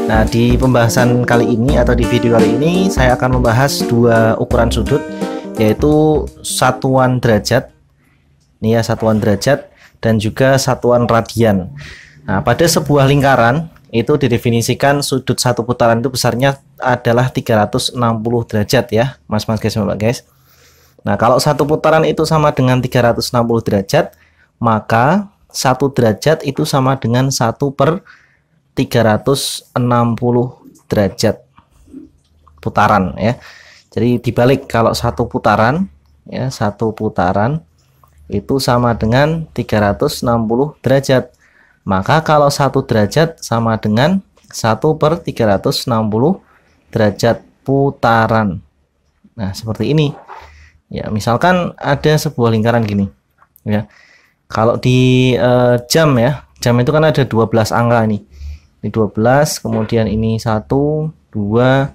Nah, di pembahasan kali ini atau di video kali ini saya akan membahas dua ukuran sudut, yaitu satuan derajat. Ini ya, satuan derajat dan juga satuan radian. Nah, pada sebuah lingkaran itu didefinisikan sudut satu putaran itu besarnya adalah 360 derajat ya, Mas-mas guys, Mbak guys. Nah, kalau satu putaran itu sama dengan 360 derajat, maka satu derajat itu sama dengan 1/360 derajat putaran ya. Jadi dibalik, kalau satu putaran ya, satu putaran itu sama dengan 360 derajat. Maka kalau satu derajat sama dengan 1/360 derajat putaran. Nah, seperti ini. Ya, misalkan ada sebuah lingkaran gini ya. Kalau di jam ya, jam itu kan ada 12 angka ini. Ini 12, kemudian ini 1, 2,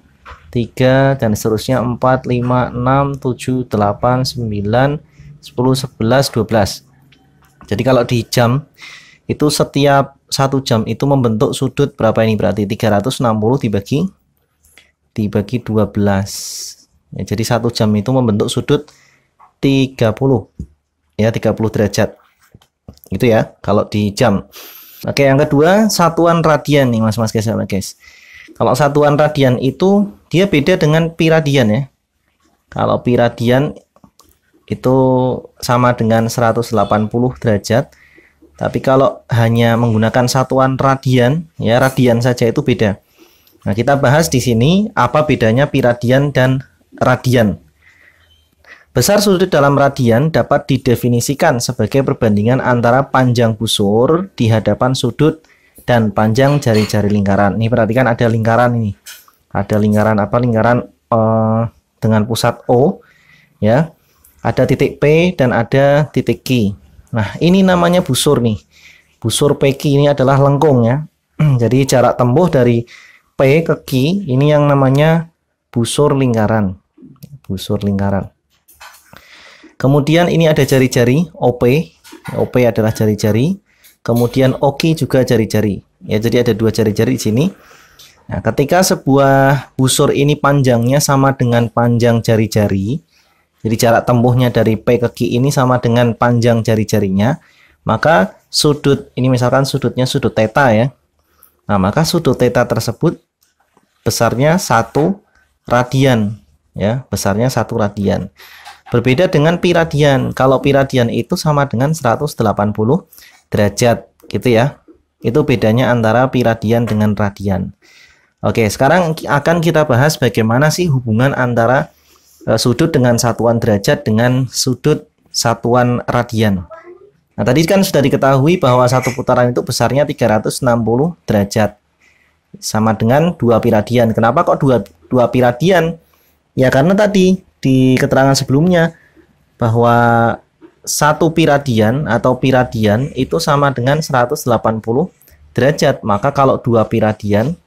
3 dan seterusnya 4, 5, 6, 7, 8, 9, 10, 11, 12. Jadi kalau di jam itu setiap 1 jam itu membentuk sudut berapa ini, berarti 360 dibagi 12. Ya, jadi 1 jam itu membentuk sudut 30 ya, 30 derajat. Itu ya kalau di jam. Oke, yang kedua satuan radian nih mas guys. Kalau satuan radian itu dia beda dengan pi radian ya. Kalau pi radian itu sama dengan 180 derajat. Tapi kalau hanya menggunakan satuan radian ya, radian saja itu beda. Nah, kita bahas di sini apa bedanya pi radian dan radian. Besar sudut dalam radian dapat didefinisikan sebagai perbandingan antara panjang busur di hadapan sudut dan panjang jari-jari lingkaran. Ini perhatikan ada lingkaran ini. Ada lingkaran apa? Lingkaran dengan pusat O ya. Ada titik P dan ada titik Q. Nah, ini namanya busur nih. Busur PQ ini adalah lengkung ya. Jadi jarak tempuh dari P ke Q ini yang namanya busur lingkaran. Busur lingkaran. Kemudian ini ada jari-jari OP. OP adalah jari-jari. Kemudian OQ juga jari-jari. Ya, jadi ada dua jari-jari di sini. Nah, ketika sebuah busur ini panjangnya sama dengan panjang jari-jari, jadi jarak tempuhnya dari P ke Q ini sama dengan panjang jari-jarinya, maka sudut ini misalkan sudutnya sudut theta ya. Nah, maka sudut theta tersebut besarnya 1 radian ya, besarnya 1 radian. Berbeda dengan pi radian. Kalau pi radian itu sama dengan 180 derajat gitu ya. Itu bedanya antara pi radian dengan radian. Oke, sekarang akan kita bahas bagaimana sih hubungan antara sudut dengan satuan derajat dengan sudut satuan radian. Nah, tadi kan sudah diketahui bahwa satu putaran itu besarnya 360 derajat. Sama dengan 2 pi radian. Kenapa kok 2 pi radian? Ya karena tadi di keterangan sebelumnya bahwa 1 pi radian atau pi radian itu sama dengan 180 derajat. Maka kalau 2 pi radian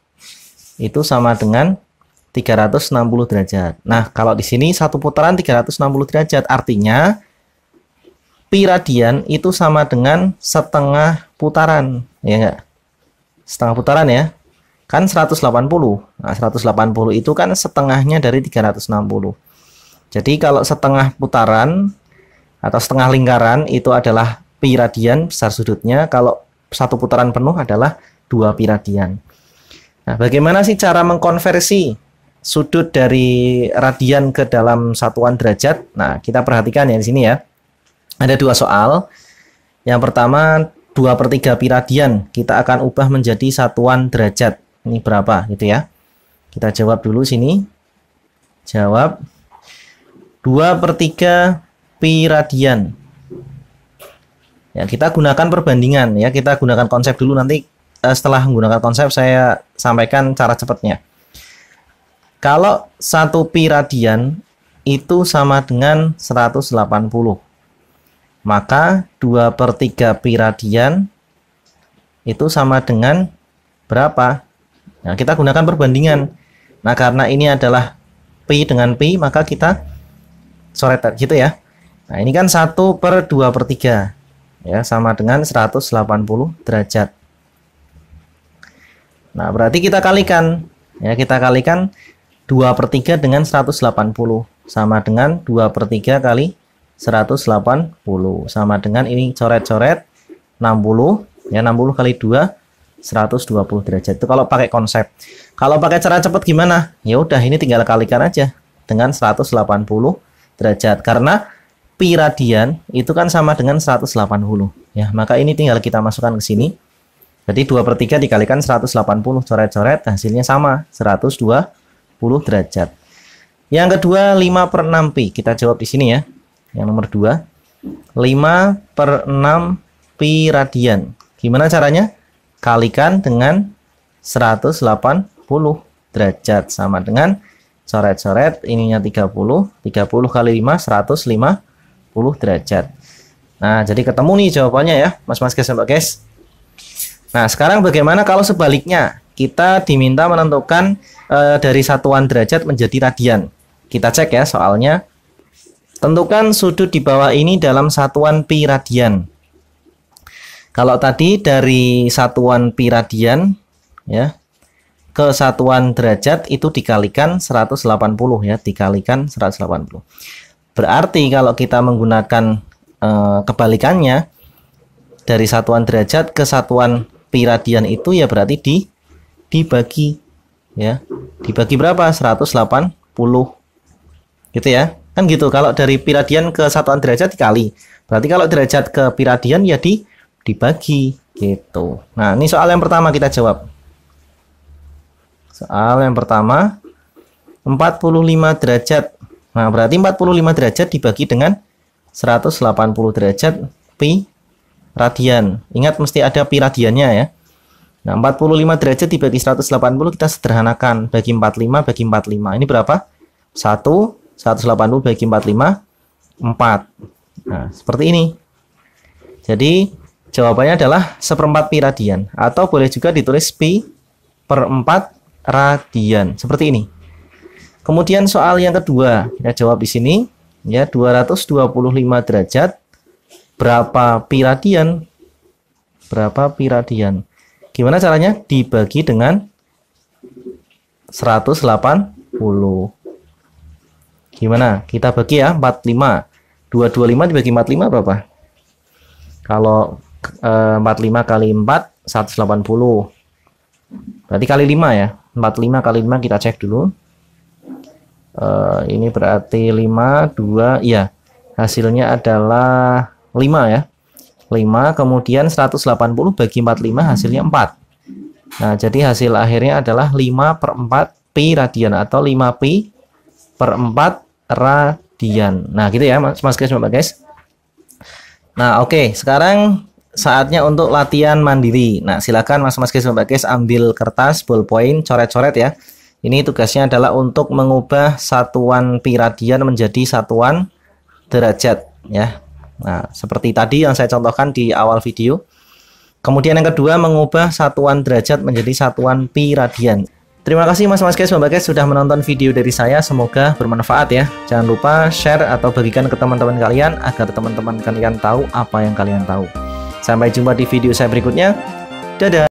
itu sama dengan 360 derajat. Nah, kalau di sini satu putaran 360 derajat, artinya pi radian itu sama dengan setengah putaran, ya enggak? Setengah putaran ya. Kan 180. Nah, 180 itu kan setengahnya dari 360. Jadi kalau setengah putaran atau setengah lingkaran itu adalah pi radian besar sudutnya, kalau satu putaran penuh adalah 2 pi radian. Nah, bagaimana sih cara mengkonversi sudut dari radian ke dalam satuan derajat? Nah, kita perhatikan ya di sini ya. Ada 2 soal. Yang pertama 2/3 pi radian kita akan ubah menjadi satuan derajat. Ini berapa gitu ya. Kita jawab dulu sini. Jawab 2/3 pi radian. Ya, kita gunakan perbandingan ya, kita gunakan konsep dulu, nanti setelah menggunakan konsep saya sampaikan cara cepatnya. Kalau 1 pi radian itu sama dengan 180. Maka 2/3 pi radian itu sama dengan berapa? Nah, kita gunakan perbandingan. Nah, karena ini adalah pi dengan pi, maka kita coret gitu ya. Nah, ini kan 1/2/3 ya, sama dengan 180 derajat. Nah, berarti kita kalikan. Ya, kita kalikan 2/3 dengan 180. Sama dengan 2/3 kali 180. Sama dengan ini coret-coret 60. Ya, 60 kali 2, 120 derajat. Itu kalau pakai konsep. Kalau pakai cara cepat gimana? Ya udah, ini tinggal kalikan aja dengan 180 derajat. Karena pi radian itu kan sama dengan 180. Ya, maka ini tinggal kita masukkan ke sini. Jadi 2/3 dikalikan 180, coret-coret, hasilnya sama, 120 derajat. Yang kedua, 5/6 pi. Kita jawab di sini ya. Yang nomor 2. 5/6 pi radian. Gimana caranya? Kalikan dengan 180 derajat. Sama dengan coret-coret, ininya 30. 30 kali 5, 150 derajat. Nah, jadi ketemu nih jawabannya ya, mas-mas guys, mbak guys. Nah, sekarang bagaimana kalau sebaliknya? Kita diminta menentukan dari satuan derajat menjadi radian. Kita cek ya soalnya. Tentukan sudut di bawah ini dalam satuan pi radian. Kalau tadi dari satuan pi radian ya ke satuan derajat itu dikalikan 180 ya, dikalikan 180. Berarti kalau kita menggunakan kebalikannya dari satuan derajat ke satuan pi radian itu ya berarti dibagi ya. Dibagi berapa? 180. Gitu ya. Kan gitu. Kalau dari pi radian ke satuan derajat dikali. Berarti kalau derajat ke pi radian ya dibagi gitu. Nah, ini soal yang pertama kita jawab. Soal yang pertama 45 derajat. Nah, berarti 45 derajat dibagi dengan 180 derajat pi radian. Ingat mesti ada pi radiannya ya. Nah, 45 derajat dibagi 180 kita sederhanakan. Bagi 45 bagi 45. Ini berapa? 1, 180 bagi 45, 4. Nah, seperti ini. Jadi, jawabannya adalah 1/4 pi radian. Atau boleh juga ditulis pi per 4 radian. Seperti ini. Kemudian soal yang kedua. Kita jawab di sini. Ya, 225 derajat. Berapa pi radian? Berapa pi radian? Gimana caranya? Dibagi dengan 180. Gimana? Kita bagi ya, 45. 225 dibagi 45 berapa? Kalau 45 kali 4, 180. Berarti kali 5 ya. 45 kali 5 kita cek dulu. Ini berarti 5, 2, iya. Hasilnya adalah 5 ya. 5 kemudian 180 bagi 45 hasilnya 4. Nah, jadi hasil akhirnya adalah 5/4 pi radian atau 5 pi per 4 radian. Nah, gitu ya mas guys, mbak guys. Nah, oke, sekarang saatnya untuk latihan mandiri. Nah, silakan mas guys, mbak guys ambil kertas, ballpoint, coret-coret ya. Ini tugasnya adalah untuk mengubah satuan pi radian menjadi satuan derajat ya. Nah, seperti tadi yang saya contohkan di awal video. Kemudian yang kedua, mengubah satuan derajat menjadi satuan pi radian. Terima kasih mas guys, mbak guys sudah menonton video dari saya. Semoga bermanfaat ya. Jangan lupa share atau bagikan ke teman-teman kalian agar teman-teman kalian tahu apa yang kalian tahu. Sampai jumpa di video saya berikutnya. Dadah.